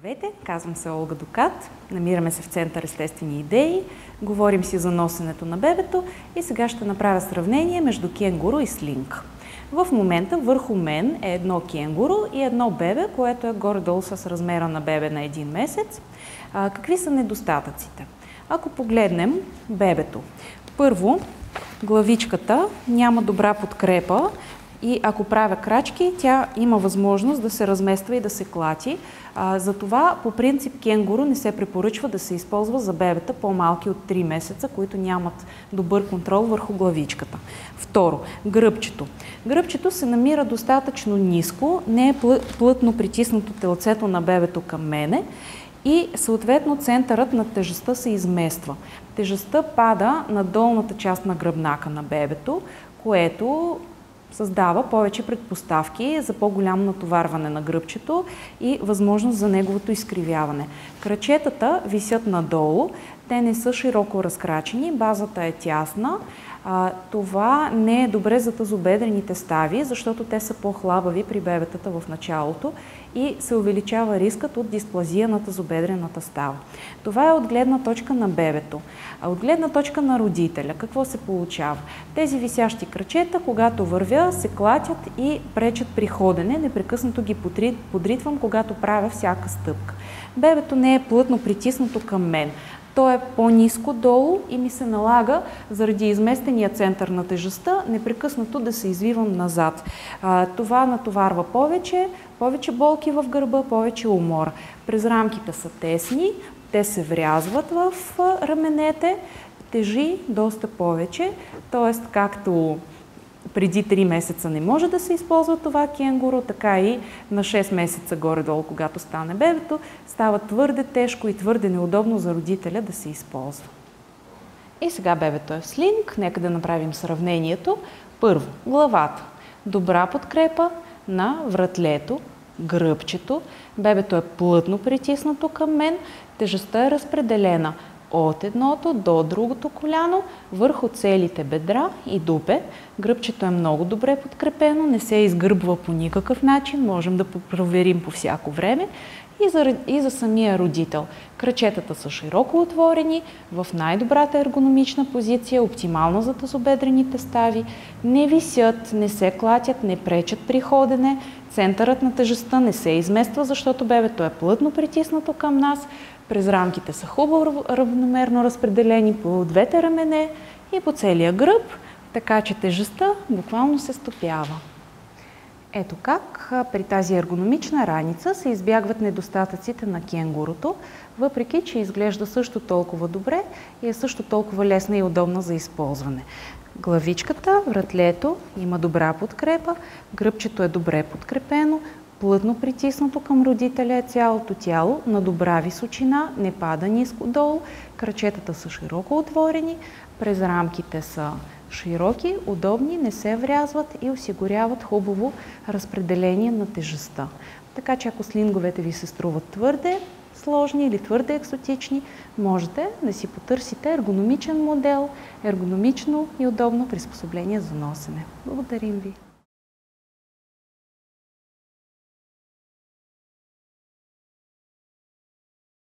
Здравейте, казвам се Олга Дукат, намираме се в Център Естествени идеи, говорим си за носенето на бебето и сега ще направя сравнение между кенгуру и слинг. В момента върху мен е едно кенгуру и едно бебе, което е горе-долу с размера на бебе на 1 месец. Какви са недостатъците? Ако погледнем бебето, първо главичката няма добра подкрепа и ако правя крачки, тя има възможност да се размества и да се клати. Затова по принцип кенгуру не се препоръчва да се използва за бебета по-малки от 3 месеца, които нямат добър контрол върху главичката. Второ, гръбчето. Гръбчето се намира достатъчно ниско, не е плътно притиснато телцето на бебето към мене и съответно центърът на тежестта се измества. Тежестта пада на долната част на гръбнака на бебето, което създава повече предпоставки за по-голямо натоварване на гръбчето и възможност за неговото изкривяване. Крачетата висят надолу, те не са широко разкрачени, базата е тясна. Това не е добре за тазобедрените стави, защото те са по-хлабави при бебетата в началото и се увеличава рискът от дисплазия на тазобедрената става. Това е от гледна точка на бебето. А от гледна точка на родителя, какво се получава? Тези висящи крачета, когато вървя, се клатят и пречат при ходене. Непрекъснато ги подритвам, когато правя всяка стъпка. Бебето не е плътно притиснато към мен. То е по-ниско долу и ми се налага, заради изместения център на тежестта, непрекъснато да се извивам назад. Това натоварва повече болки в гърба, повече умора. През рамките са тесни, те се врязват в раменете, тежи доста повече, т.е. както преди 3 месеца не може да се използва това кенгуру, така и на 6 месеца горе-долу, когато стане бебето, става твърде тежко и твърде неудобно за родителя да се използва. И сега бебето е в слинг, нека да направим сравнението. Първо, главата. Добра подкрепа на вратлето, гръбчето. Бебето е плътно притиснато към мен, тежестта е разпределена от едното до другото коляно, върху целите бедра и дупе. Гръбчето е много добре подкрепено, не се изгърбва по никакъв начин, можем да проверим по всяко време. И за самия родител. Крачетата са широко отворени, в най-добрата ергономична позиция, оптимална за тазобедрените стави, не висят, не се клатят, не пречат при ходене, центърът на тежестта не се измества, защото бебето е плътно притиснато към нас, през рамките са хубаво равномерно разпределени по двете рамене и по целия гръб, така че тежестта буквално се стопява. Ето как при тази ергономична раница се избягват недостатъците на кенгурото, въпреки че изглежда също толкова добре и е също толкова лесна и удобна за използване. Главичката, вратлето има добра подкрепа, гръбчето е добре подкрепено, плътно притиснато към родителя е цялото тяло, на добра височина, не пада ниско долу, крачетата са широко отворени, през рамките са широки, удобни, не се врязват и осигуряват хубаво разпределение на тежестта. Така че ако слинговете ви се струват твърде сложни или твърде екзотични, можете да си потърсите ергономичен модел, ергономично и удобно приспособление за носене. Благодарим ви!